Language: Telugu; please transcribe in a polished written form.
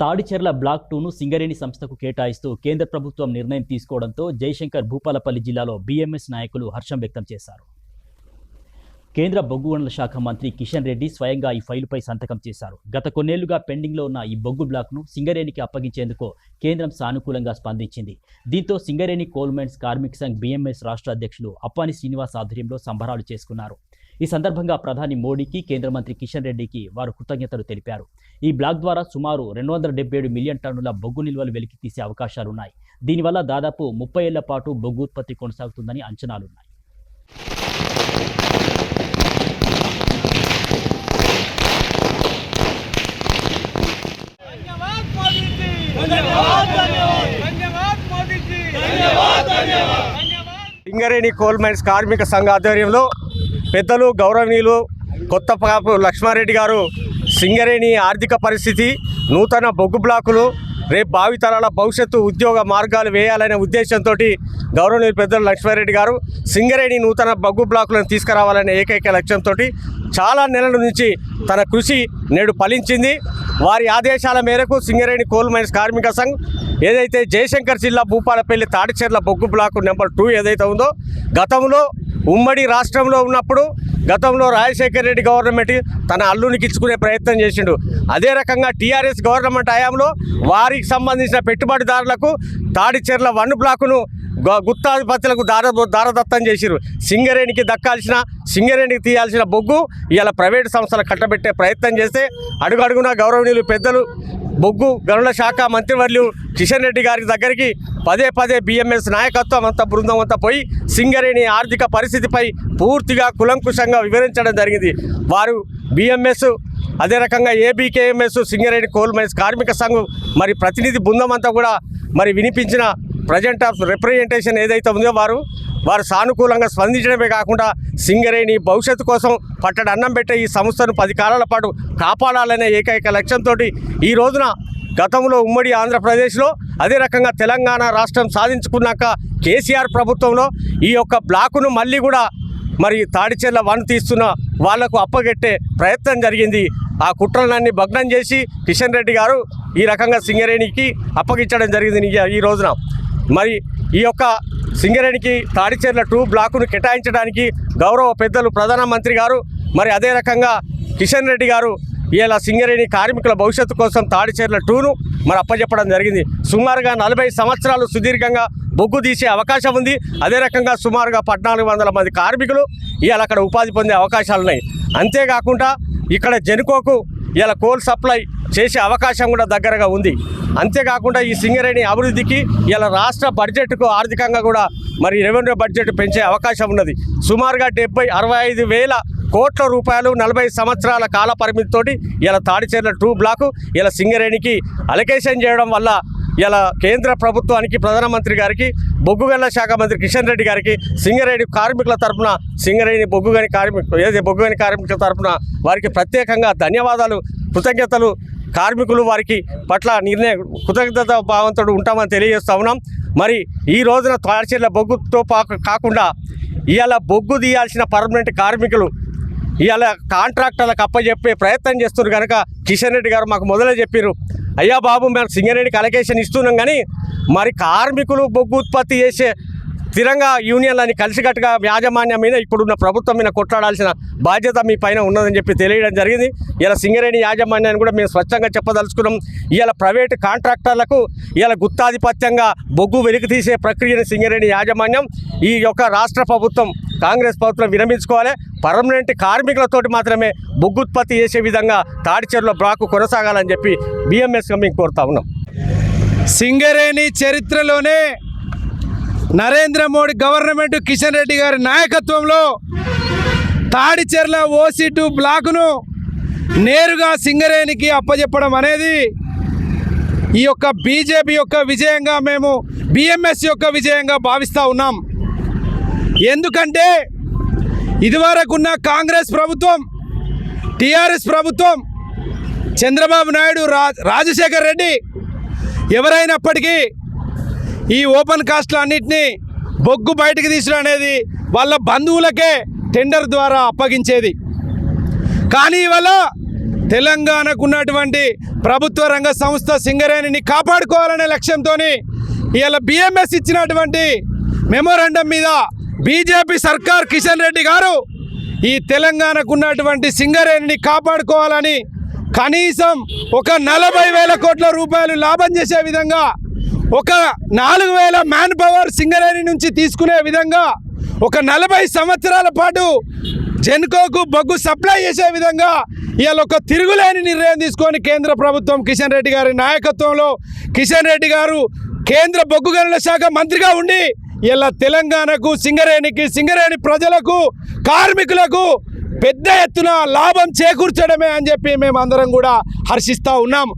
తాడిచెర్ల బ్లాక్ 2ను సింగరేణి సంస్థకు కేటాయిస్తూ కేంద్ర ప్రభుత్వం నిర్ణయం తీసుకోవడంతో జయశంకర్ భూపాలపల్లి జిల్లాలో బీఎంఎస్ నాయకులు హర్షం వ్యక్తం చేశారు. కేంద్ర బొగ్గు గనుల శాఖ మంత్రి కిషన్ రెడ్డి స్వయంగా ఈ ఫైలుపై సంతకం చేశారు. గత కొన్నేళ్లుగా పెండింగ్లో ఉన్న ఈ బొగ్గు బ్లాక్ను సింగరేణికి అప్పగించేందుకు కేంద్రం సానుకూలంగా స్పందించింది. దీంతో సింగరేణి కోల్మెన్స్ కార్మిక సంఘ్ బీఎంఎస్ రాష్ట్ర అధ్యక్షులు అప్పాని శ్రీనివాస్ ఆధ్వర్యంలో సంబరాలు చేసుకున్నారు. ఈ సందర్భంగా ప్రధాని మోడీకి, కేంద్ర మంత్రి కిషన్ రెడ్డికి వారు కృతజ్ఞతలు తెలిపారు. ఈ బ్లాక్ ద్వారా సుమారు 277 మిలియన్ టన్నుల బొగ్గు నిల్వలు వెలికి తీసే అవకాశాలున్నాయి. దీనివల్ల దాదాపు 30 ఏళ్ల పాటు బొగ్గు ఉత్పత్తి కొనసాగుతుందని అంచనాలున్నాయి. సింగరేణి కోల్ మైన్స్ కార్మిక సంఘ ఆధ్వర్యంలో పెద్దలు గౌరవనీయులు కొత్తపాపు లక్ష్మారెడ్డి గారు సింగరేణి ఆర్థిక పరిస్థితి, నూతన బొగ్గు బ్లాకులు, రేపు భావితరాల భవిష్యత్తు ఉద్యోగ మార్గాలు వేయాలనే ఉద్దేశంతో గౌరవనీయులు పెద్దలు లక్ష్మారెడ్డి గారు సింగరేణి నూతన బొగ్గు బ్లాకులను తీసుకురావాలనే ఏకైక లక్ష్యంతో చాలా నెలల నుంచి తన కృషి నేడు ఫలించింది. వారి ఆదేశాల మేరకు సింగరేణి కోల్ మైన్స్ కార్మిక సంఘ్ ఏదైతే జయశంకర్ జిల్లా భూపాలపల్లి తాడిచెర్ల బొగ్గు బ్లాకు నెంబర్ 2 ఏదైతే ఉందో, గతంలో ఉమ్మడి రాష్ట్రంలో ఉన్నప్పుడు గతంలో రాజశేఖర రెడ్డి గవర్నమెంట్ తన అల్లునికి ఇచ్చుకునే ప్రయత్నం చేసిండు. అదే రకంగా టీఆర్ఎస్ గవర్నమెంట్ హయాంలో వారికి సంబంధించిన పెట్టుబడిదారులకు తాడిచెర్ల 1 బ్లాకును గుత్తాధిపత్యులకు దారదత్తం చేసిరు. సింగరేణికి దక్కాల్సిన, సింగరేణికి తీయాల్సిన బొగ్గు ఇలా ప్రైవేటు సంస్థలు కట్టబెట్టే ప్రయత్నం చేస్తే అడుగడుగునా గౌరవనీయులు పెద్దలు బొగ్గు గనుల శాఖ మంత్రివర్యులు కిషన్ రెడ్డి గారి దగ్గరికి పదే బీఎంఎస్ నాయకత్వం అంతా బృందం అంతా పోయి సింగరేణి ఆర్థిక పరిస్థితిపై పూర్తిగా కులంకుశంగా వివరించడం జరిగింది. వారు బీఎంఎస్ అదే రకంగా ఏబీకేఎంఎస్ సింగరేణి కోల్ మైన్స్ కార్మిక సంఘం మరి ప్రతినిధి బృందం అంతా కూడా మరి వినిపించిన ప్రజెంట్ ఆఫ్ రిప్రజెంటేషన్ ఏదైతే ఉందో వారు సానుకూలంగా స్పందించడమే కాకుండా సింగరేణి భవిష్యత్తు కోసం పట్టడి అన్నం పెట్టే ఈ సంస్థను 10 కాలాల పాటు కాపాడాలనే ఏకైక లక్ష్యంతో ఈ రోజున గతంలో ఉమ్మడి ఆంధ్రప్రదేశ్లో అదే రకంగా తెలంగాణ రాష్ట్రం సాధించుకున్నాక కేసీఆర్ ప్రభుత్వంలో ఈ యొక్క బ్లాకును మళ్ళీ కూడా మరి తాడిచెర్ల 1 తీస్తున్న వాళ్లకు అప్పగెట్టే ప్రయత్నం జరిగింది. ఆ కుట్రలన్నీ భగ్నం చేసి కిషన్ రెడ్డి గారు ఈ రకంగా సింగరేణికి అప్పగించడం జరిగింది. ఈ రోజున మరి ఈ యొక్క సింగరేణికి తాడిచెర్ల 2 బ్లాకును కేటాయించడానికి గౌరవ పెద్దలు ప్రధానమంత్రి గారు మరి అదే రకంగా కిషన్ రెడ్డి గారు ఇలా సింగరేణి కార్మికుల భవిష్యత్తు కోసం తాడిచెర్ల 2ను మరి అప్పచెప్పడం జరిగింది. సుమారుగా 40 సంవత్సరాలు సుదీర్ఘంగా బొగ్గు తీసే అవకాశం ఉంది. అదే రకంగా సుమారుగా 1400 మంది కార్మికులు ఇవాళ అక్కడ ఉపాధి పొందే అవకాశాలు ఉన్నాయి. అంతేకాకుండా ఇక్కడ జెన్కోకు ఇలా కోల్ సప్లై చేసే అవకాశం కూడా దగ్గరగా ఉంది. అంతేకాకుండా ఈ సింగరేణి అభివృద్ధికి ఇలా రాష్ట్ర బడ్జెట్కు ఆర్థికంగా కూడా మరి రెవెన్యూ బడ్జెట్ పెంచే అవకాశం ఉన్నది. సుమారుగా 65 వేల కోట్ల రూపాయలు 40 సంవత్సరాల కాల పరిమితితోటి ఇలా తాడిచెర్ల 2 బ్లాకు ఇలా సింగరేణికి అలొకేషన్ చేయడం వల్ల ఇలా కేంద్ర ప్రభుత్వానికి, ప్రధానమంత్రి గారికి, బొగ్గు గనుల శాఖ మంత్రి కిషన్ రెడ్డి గారికి, సింగరేణి కార్మికుల తరఫున, సింగరేణి బొగ్గు గని కార్మికుల తరఫున వారికి ప్రత్యేకంగా ధన్యవాదాలు, కృతజ్ఞతలు. కార్మికులు వారికి పట్ల కృతజ్ఞత భావంతో ఉంటామని తెలియజేస్తూ ఉన్నాం. మరి ఈ రోజున తాడిచెర్ల బొగ్గుతో కాకుండా ఇవాళ బొగ్గు తీయాల్సిన పర్మనెంట్ కార్మికులు ఇవాళ కాంట్రాక్టర్లకు అప్పచెప్పే ప్రయత్నం చేస్తున్నారు కనుక కిషన్ రెడ్డి గారు మాకు మొదలే చెప్పారు, అయ్యా బాబు మేము సింగరేణికి అలొకేషన్ ఇస్తున్నాం కానీ మరి కార్మికులు బొగ్గు ఉత్పత్తి చేసే స్థిరంగా యూనియన్లని కలిసికట్టుగా యాజమాన్యం మీద ఇప్పుడున్న ప్రభుత్వం మీద కొట్లాడాల్సిన బాధ్యత మీ పైన ఉన్నదని చెప్పి తెలియడం జరిగింది. ఇలా సింగరేణి యాజమాన్యాన్ని కూడా మేము స్వచ్ఛంగా చెప్పదలుచుకున్నాం. ఇలా ప్రైవేటు కాంట్రాక్టర్లకు ఇలా గుత్తాధిపత్యంగా బొగ్గు వెలికి తీసే ప్రక్రియను సింగరేణి యాజమాన్యం ఈ యొక్క రాష్ట్ర ప్రభుత్వం, కాంగ్రెస్ ప్రభుత్వం విరమించుకోవాలి. పర్మనెంట్ కార్మికులతోటి మాత్రమే బొగ్గు ఉత్పత్తి చేసే విధంగా తాడిచెర్ల బ్లాకు కొనసాగాలని చెప్పి బీఎంఎస్గా మేము కోరుతా ఉన్నాం. సింగరేణి చరిత్రలోనే నరేంద్ర మోడీ గవర్నమెంట్ కిషన్ రెడ్డి గారి నాయకత్వంలో తాడిచెర్ల OC2 బ్లాకును నేరుగా సింగరేణికి అప్పచెప్పడం అనేది ఈ యొక్క బీజేపీ యొక్క విజయంగా, మేము BMS యొక్క విజయంగా భావిస్తూ ఉన్నాం. ఎందుకంటే ఇదివరకున్న కాంగ్రెస్ ప్రభుత్వం, టీఆర్ఎస్ ప్రభుత్వం, చంద్రబాబు నాయుడు, రాజశేఖర్ రెడ్డి ఎవరైనప్పటికీ ఈ ఓపెన్ కాస్ట్లు అన్నింటినీ బొగ్గు బయటకు తీసుడు అనేది వాళ్ళ బంధువులకే టెండర్ ద్వారా అప్పగించేది. కానీ ఇవాళ తెలంగాణకు ఉన్నటువంటి ప్రభుత్వ రంగ సంస్థ సింగరేణిని కాపాడుకోవాలనే లక్ష్యంతో ఇవాళ బిఎంఎస్ ఇచ్చినటువంటి మెమోరాండం మీద బీజేపీ సర్కార్ కిషన్ రెడ్డి గారు ఈ తెలంగాణకు ఉన్నటువంటి సింగరేణిని కాపాడుకోవాలని కనీసం ఒక 40,000 కోట్ల రూపాయలు లాభం చేసే విధంగా, ఒక 4,000 మ్యాన్ పవర్ సింగరేణి నుంచి తీసుకునే విధంగా, ఒక 40 సంవత్సరాల పాటు జెన్కోకు బొగ్గు సప్లై చేసే విధంగా ఇవాళ ఒక తిరుగులేని నిర్ణయం తీసుకొని కేంద్ర ప్రభుత్వం కిషన్ రెడ్డి గారి నాయకత్వంలో కిషన్ రెడ్డి గారు కేంద్ర బొగ్గు గనుల శాఖ మంత్రిగా ఉండి ఇలా తెలంగాణకు సింగరేణి ప్రజలకు కార్మికులకు పెద్ద ఎత్తున లాభం చేకూర్చడమే అని చెప్పి మేము అందరం కూడా హర్షిస్తూ ఉన్నాం.